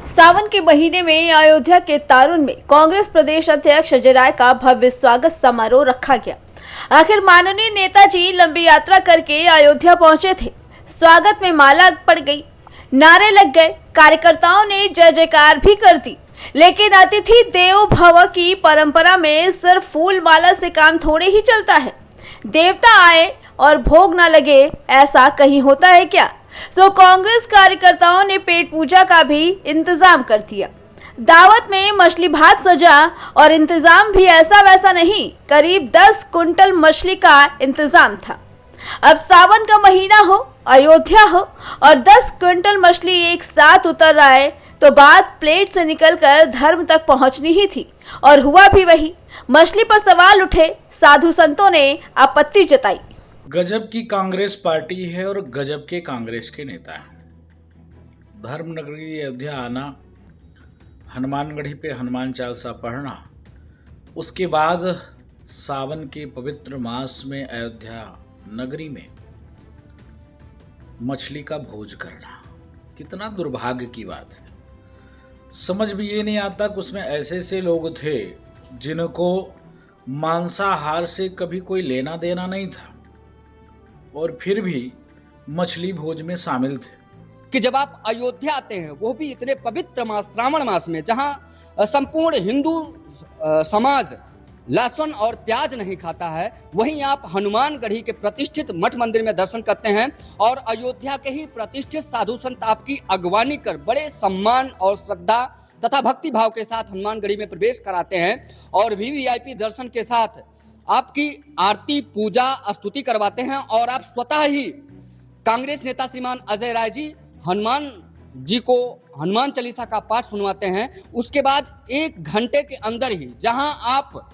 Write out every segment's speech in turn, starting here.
सावन के महीने में अयोध्या के तारुण में कांग्रेस प्रदेश अध्यक्ष अजय राय का भव्य स्वागत समारोह रखा गया। आखिर माननीय नेताजी लंबी यात्रा करके अयोध्या पहुंचे थे। स्वागत में माला पड़ गई, नारे लग गए, कार्यकर्ताओं ने जय जयकार भी कर दी। लेकिन अतिथि देवो भव की परंपरा में सिर्फ फूल माला से काम थोड़े ही चलता है। देवता आए और भोग न लगे, ऐसा कहीं होता है क्या? सो कांग्रेस कार्यकर्ताओं ने पेट पूजा का भी इंतजाम कर दिया। दावत में मछली भात सजा और इंतजाम भी ऐसा वैसा नहीं, करीब 10 कुंटल मछली का इंतजाम था। अब सावन का महीना हो, अयोध्या हो और 10 क्विंटल मछली एक साथ उतर आए तो बात प्लेट से निकलकर धर्म तक पहुंचनी ही थी। और हुआ भी वही। मछली पर सवाल उठे, साधु संतों ने आपत्ति जताई। गजब की कांग्रेस पार्टी है और गजब के कांग्रेस के नेता हैं। धर्मनगरी अयोध्या आना, हनुमानगढ़ी पे हनुमान चालीसा पढ़ना, उसके बाद सावन के पवित्र मास में अयोध्या नगरी में मछली का भोज करना, कितना दुर्भाग्य की बात है। समझ भी ये नहीं आता कि उसमें ऐसे ऐसे लोग थे जिनको मांसाहार से कभी कोई लेना देना नहीं था और फिर भी मछली भोज में शामिल थे। कि जब आप अयोध्या आते हैं, वो भी इतने पवित्र मास श्रावण मास में, जहां संपूर्ण हिंदू समाज लहसुन और प्याज नहीं खाता है, वहीं आप हनुमानगढ़ी के प्रतिष्ठित मठ मंदिर में दर्शन करते हैं और अयोध्या के ही प्रतिष्ठित साधु संत आपकी अगवानी कर बड़े सम्मान और श्रद्धा तथा भक्ति भाव के साथ हनुमानगढ़ी में प्रवेश कराते हैं और वीवीआईपी दर्शन के साथ आपकी आरती पूजा स्तुति करवाते हैं और आप स्वतः ही कांग्रेस नेता श्रीमान अजय राय जी हनुमान जी को हनुमान चालीसा का पाठ सुनवाते हैं। उसके बाद 1 घंटे के अंदर ही जहां आप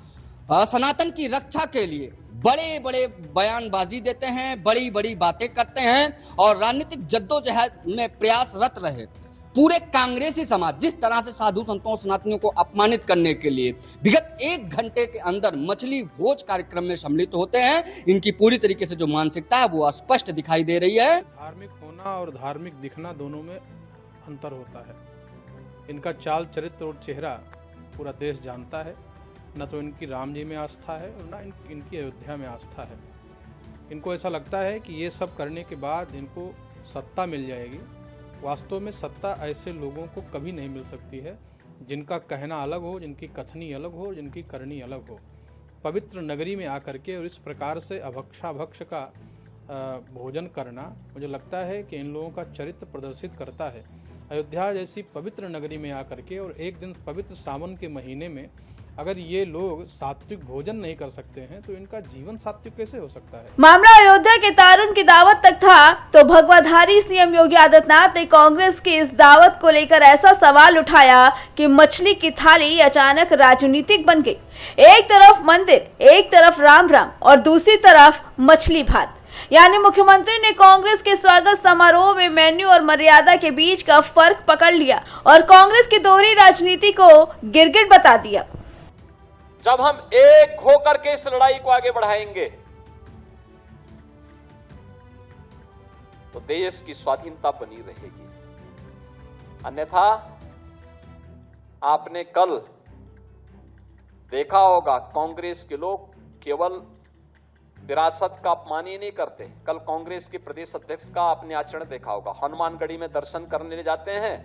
सनातन की रक्षा के लिए बड़े बड़े बयानबाजी देते हैं, बड़ी बड़ी बातें करते हैं और राजनीतिक जद्दोजहद में प्रयासरत रहे पूरे कांग्रेसी समाज जिस तरह से साधु संतों सनातनियों को अपमानित करने के लिए विगत 1 घंटे के अंदर मछली भोज कार्यक्रम में सम्मिलित होते हैं, इनकी पूरी तरीके से जो मानसिकता है वो स्पष्ट दिखाई दे रही है। धार्मिक होना और धार्मिक दिखना दोनों में अंतर होता है। इनका चाल चरित्र और चेहरा पूरा देश जानता है। न तो इनकी राम जी में आस्था है और न इनकी अयोध्या में आस्था है। इनको ऐसा लगता है कि ये सब करने के बाद इनको सत्ता मिल जाएगी। वास्तव में सत्ता ऐसे लोगों को कभी नहीं मिल सकती है जिनका कहना अलग हो, जिनकी कथनी अलग हो, जिनकी करनी अलग हो। पवित्र नगरी में आकर के और इस प्रकार से अभक्षाभक्ष का भोजन करना मुझे लगता है कि इन लोगों का चरित्र प्रदर्शित करता है। अयोध्या जैसी पवित्र नगरी में आकर के और एक दिन पवित्र सावन के महीने में अगर ये लोग सात्विक भोजन नहीं कर सकते हैं तो इनका जीवन सात्विक कैसे हो सकता है? मामला अयोध्या के तारुण की दावत तक था तो भगवाधारी सीएम योगी आदित्यनाथ ने कांग्रेस की इस दावत को लेकर ऐसा सवाल उठाया कि मछली की थाली अचानक राजनीतिक बन गई। एक तरफ मंदिर, एक तरफ राम राम और दूसरी तरफ मछली भात। यानी मुख्यमंत्री ने कांग्रेस के स्वागत समारोह में मेन्यू और मर्यादा के बीच का फर्क पकड़ लिया और कांग्रेस की दोहरी राजनीति को गिरगिट बता दिया। जब हम एक होकर के इस लड़ाई को आगे बढ़ाएंगे तो देश की स्वाधीनता बनी रहेगी। अन्यथा आपने कल देखा होगा कांग्रेस के लोग केवल विरासत का अपमान ही नहीं करते। कल कांग्रेस के प्रदेश अध्यक्ष का आपने आचरण देखा होगा। हनुमानगढ़ी में दर्शन करने जाते हैं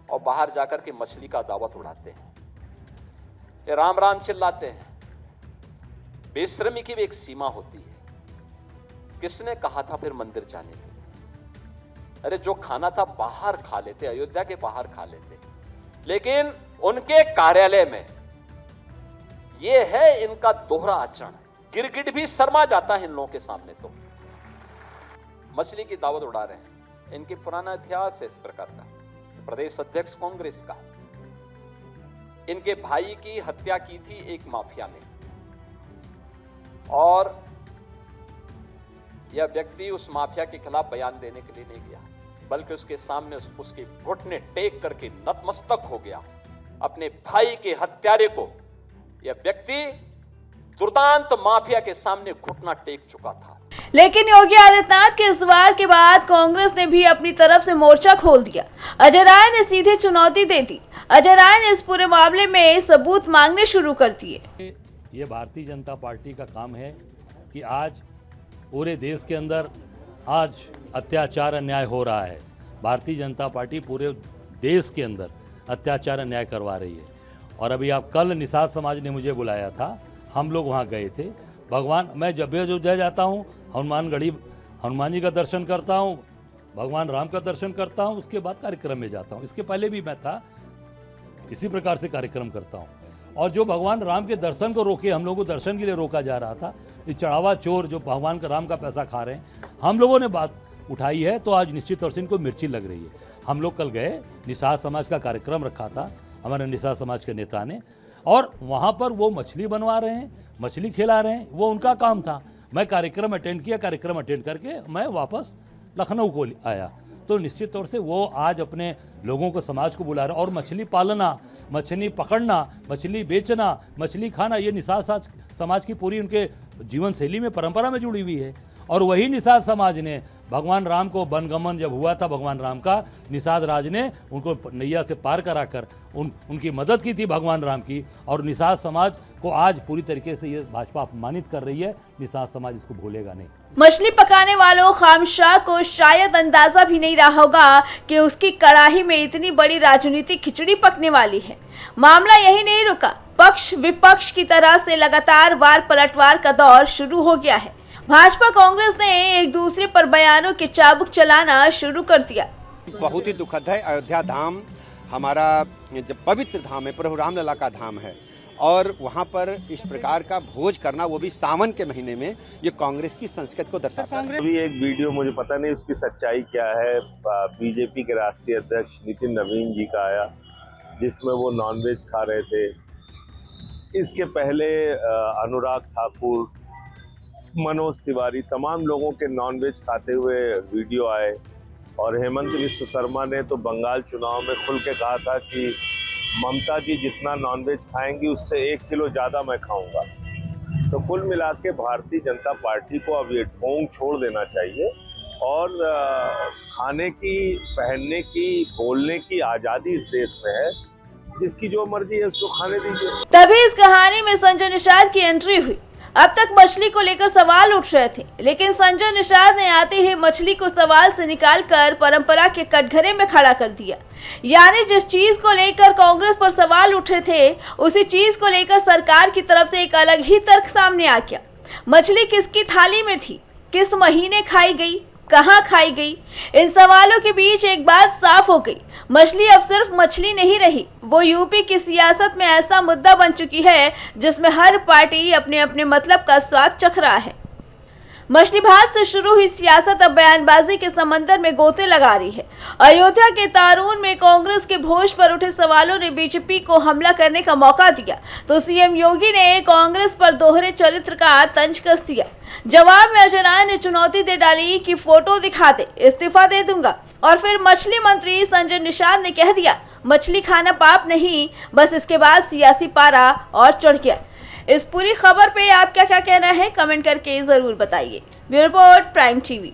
और बाहर जाकर के मछली का दावत उड़ाते हैं, ये राम राम चिल्लाते हैं। बेशर्मी की भी एक सीमा होती है। किसने कहा था फिर मंदिर जाने के लिए? अरे जो खाना था बाहर खा लेते, अयोध्या के बाहर खा लेते। लेकिन उनके कार्यालय में ये है इनका दोहरा आचरण। गिरगिट भी शर्मा जाता है इन लोगों के सामने। तो मछली की दावत उड़ा रहे हैं। इनकी पुराना इतिहास है इस प्रकार का। प्रदेश अध्यक्ष कांग्रेस का, इनके भाई की हत्या की थी एक माफिया ने और यह व्यक्ति उस माफिया के खिलाफ बयान देने के लिए नहीं गया, बल्कि उसके सामने उसके घुटने टेक करके नतमस्तक हो गया। अपने भाई के हत्यारे को यह व्यक्ति दुर्दांत माफिया के सामने घुटना टेक चुका था। लेकिन योगी आदित्यनाथ के इस वार के बाद कांग्रेस ने भी अपनी तरफ से मोर्चा खोल दिया। अजय राय ने सीधे चुनौती दे दी। अजय राय ने इस पूरे मामले में सबूत मांगने शुरू कर दिए। ये भारतीय जनता पार्टी का काम है कि आज पूरे देश के अंदर आज अत्याचार अन्याय हो रहा है। भारतीय जनता पार्टी पूरे देश के अंदर अत्याचार अन्याय करवा रही है। और अभी आप कल निषाद समाज ने मुझे बुलाया था, हम लोग वहाँ गए थे। भगवान, मैं जब भी अयोध्या जाता हूँ हनुमान जी का दर्शन करता हूँ, भगवान राम का दर्शन करता हूँ, उसके बाद कार्यक्रम में जाता हूँ। इसके पहले भी मैं था, इसी प्रकार से कार्यक्रम करता हूँ। और जो भगवान राम के दर्शन को रोके, हम लोगों को दर्शन के लिए रोका जा रहा था, ये चढ़ावा चोर जो भगवान का राम का पैसा खा रहे हैं, हम लोगों ने बात उठाई है, तो आज निश्चित तौर से इनको मिर्ची लग रही है। हम लोग कल गए, निषाद समाज का कार्यक्रम रखा था हमारे निषाद समाज के नेता ने, और वहाँ पर वो मछली बनवा रहे हैं, मछली खिला रहे हैं, वो उनका काम था। मैं कार्यक्रम अटेंड किया, कार्यक्रम अटेंड करके मैं वापस लखनऊ को आया। तो निश्चित तौर से वो आज अपने लोगों को, समाज को बुला रहे हैं। और मछली पालना, मछली पकड़ना, मछली बेचना, मछली खाना, ये निषाद समाज की पूरी उनके जीवन शैली में, परंपरा में जुड़ी हुई है। और वही निषाद समाज ने भगवान राम को वनगमन जब हुआ था भगवान राम का, निषाद राज ने उनको नैया से पार कराकर उनकी मदद की थी भगवान राम की। और निषाद समाज को आज पूरी तरीके से ये भाजपा अपमानित कर रही है। निषाद समाज इसको भूलेगा नहीं। मछली पकाने वालों खामशाह को शायद अंदाजा भी नहीं रहा होगा कि उसकी कड़ाही में इतनी बड़ी राजनीतिक खिचड़ी पकने वाली है। मामला यही नहीं रुका, पक्ष विपक्ष की तरह से लगातार वार पलटवार का दौर शुरू हो गया है। भाजपा कांग्रेस ने एक दूसरे पर बयानों के चाबुक चलाना शुरू कर दिया। बहुत ही दुखद है। अयोध्या धाम हमारा जब पवित्र धाम है, प्रभु रामलला का धाम है, और वहाँ पर इस प्रकार का भोज करना, वो भी सावन के महीने में, ये कांग्रेस की संस्कृति को दर्शाता है। अभी एक वीडियो, मुझे पता नहीं उसकी सच्चाई क्या है, बीजेपी के राष्ट्रीय अध्यक्ष नितिन नवीन जी का आया, जिसमें वो नॉनवेज खा रहे थे। इसके पहले अनुराग ठाकुर, मनोज तिवारी, तमाम लोगों के नॉनवेज खाते हुए वीडियो आए। और हेमंत विश्व शर्मा ने तो बंगाल चुनाव में खुल के कहा था कि ममता जी जितना नॉनवेज खाएंगी उससे 1 किलो ज़्यादा मैं खाऊंगा। तो कुल मिला के भारतीय जनता पार्टी को अब ये ढोंग छोड़ देना चाहिए और खाने की, पहनने की, बोलने की आज़ादी इस देश में है। जिसकी जो मर्जी है उसको खाने दीजिए। तभी इस कहानी में संजय निषाद की एंट्री हुई। अब तक मछली को लेकर सवाल उठ रहे थे, लेकिन संजय निषाद ने आते ही मछली को सवाल से निकालकर परंपरा के कटघरे में खड़ा कर दिया। यानी जिस चीज को लेकर कांग्रेस पर सवाल उठे थे, उसी चीज को लेकर सरकार की तरफ से एक अलग ही तर्क सामने आ गया। मछली किसकी थाली में थी, किस महीने खाई गई, कहां खाई गई, इन सवालों के बीच एक बात साफ हो गई। मछली अब सिर्फ मछली नहीं रही, वो यूपी की सियासत में ऐसा मुद्दा बन चुकी है जिसमें हर पार्टी अपने अपने मतलब का स्वाद चख रहा है। मछली भात से शुरू हुई सियासत अब बयानबाजी के समंदर में गोते लगा रही है। अयोध्या के तारून में कांग्रेस के भोज पर उठे सवालों ने बीजेपी को हमला करने का मौका दिया, तो सीएम योगी ने कांग्रेस पर दोहरे चरित्र का तंज कस दिया। जवाब में अजय राय ने चुनौती दे डाली कि फोटो दिखा दे, इस्तीफा दे दूंगा। और फिर मछली मंत्री संजय निषाद ने कह दिया, मछली खाना पाप नहीं। बस इसके बाद सियासी पारा और चढ़ गया। इस पूरी खबर पे आप क्या कहना है, कमेंट करके जरूर बताइए। Bureau report, prime TV.